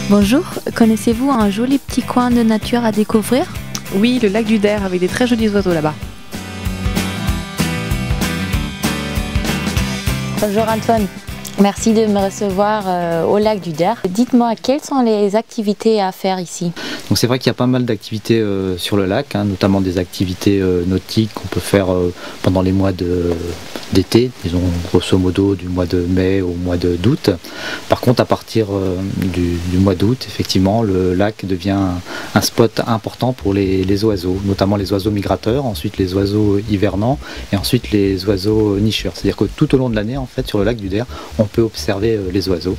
Bonjour, connaissez-vous un joli petit coin de nature à découvrir? Oui, le lac du Der avec des très jolis oiseaux là-bas. Bonjour Antoine, merci de me recevoir au lac du Der. Dites-moi, quelles sont les activités à faire ici? Donc c'est vrai qu'il y a pas mal d'activités sur le lac, notamment des activités nautiques qu'on peut faire pendant les mois d'été, disons grosso modo du mois de mai au mois d'août. Par contre, à partir du mois d'août, effectivement, le lac devient un spot important pour les oiseaux, notamment les oiseaux migrateurs, ensuite les oiseaux hivernants et ensuite les oiseaux nicheurs. C'est-à-dire que tout au long de l'année, en fait, sur le lac du Der, on peut observer les oiseaux.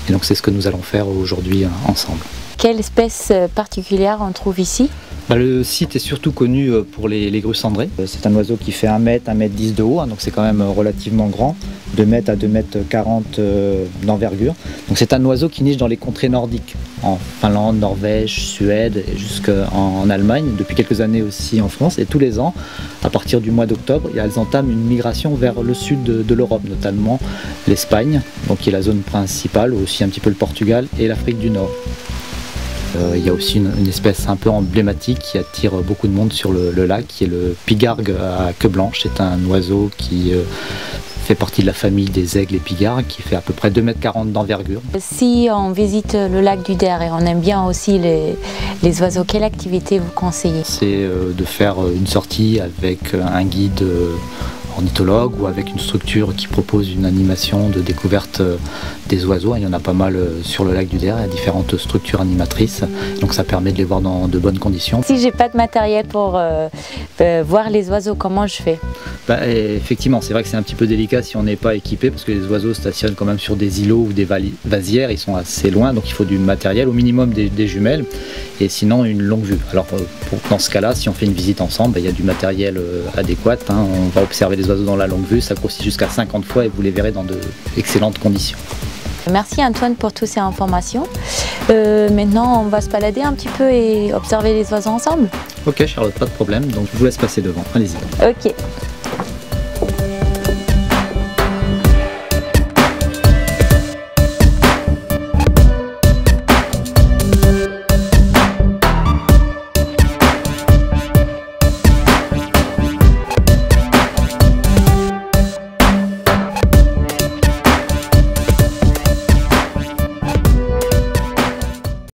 Et donc c'est ce que nous allons faire aujourd'hui ensemble. Quelle espèce particulière on trouve ici? Le site est surtout connu pour les grues cendrées. C'est un oiseau qui fait 1 mètre, 1 mètre 10 de haut, donc c'est quand même relativement grand, 2 mètres à 2 mètres 40 d'envergure. Donc c'est un oiseau qui niche dans les contrées nordiques, en Finlande, Norvège, Suède et jusqu'en Allemagne, depuis quelques années aussi en France. Et tous les ans, à partir du mois d'octobre, elles entament une migration vers le sud de l'Europe, notamment l'Espagne, donc qui est la zone principale, aussi un petit peu le Portugal et l'Afrique du Nord. Il y a aussi une espèce un peu emblématique qui attire beaucoup de monde sur le lac, qui est le pigargue à queue blanche. C'est un oiseau qui fait partie de la famille des aigles et pigargues, qui fait à peu près 2,40 m d'envergure. Si on visite le lac du Der et on aime bien aussi les oiseaux, quelle activité vous conseillez? C'est de faire une sortie avec un guide ornithologue ou avec une structure qui propose une animation de découverte des oiseaux. Il y en a pas mal sur le lac du Der, il y a différentes structures animatrices, donc ça permet de les voir dans de bonnes conditions. Si j'ai pas de matériel pour voir les oiseaux, comment je fais? Effectivement, c'est vrai que c'est un petit peu délicat si on n'est pas équipé, parce que les oiseaux stationnent quand même sur des îlots ou des vasières, ils sont assez loin, donc il faut du matériel, au minimum des jumelles, et sinon une longue vue. Alors dans ce cas-là, si on fait une visite ensemble, il y a du matériel adéquat, on va observer les oiseaux dans la longue vue, ça grossit jusqu'à 50 fois et vous les verrez dans d'excellentes conditions. Merci Antoine pour toutes ces informations. Maintenant, on va se balader un petit peu et observer les oiseaux ensemble. Ok Charlotte, pas de problème, donc je vous laisse passer devant, allez-y. Ok.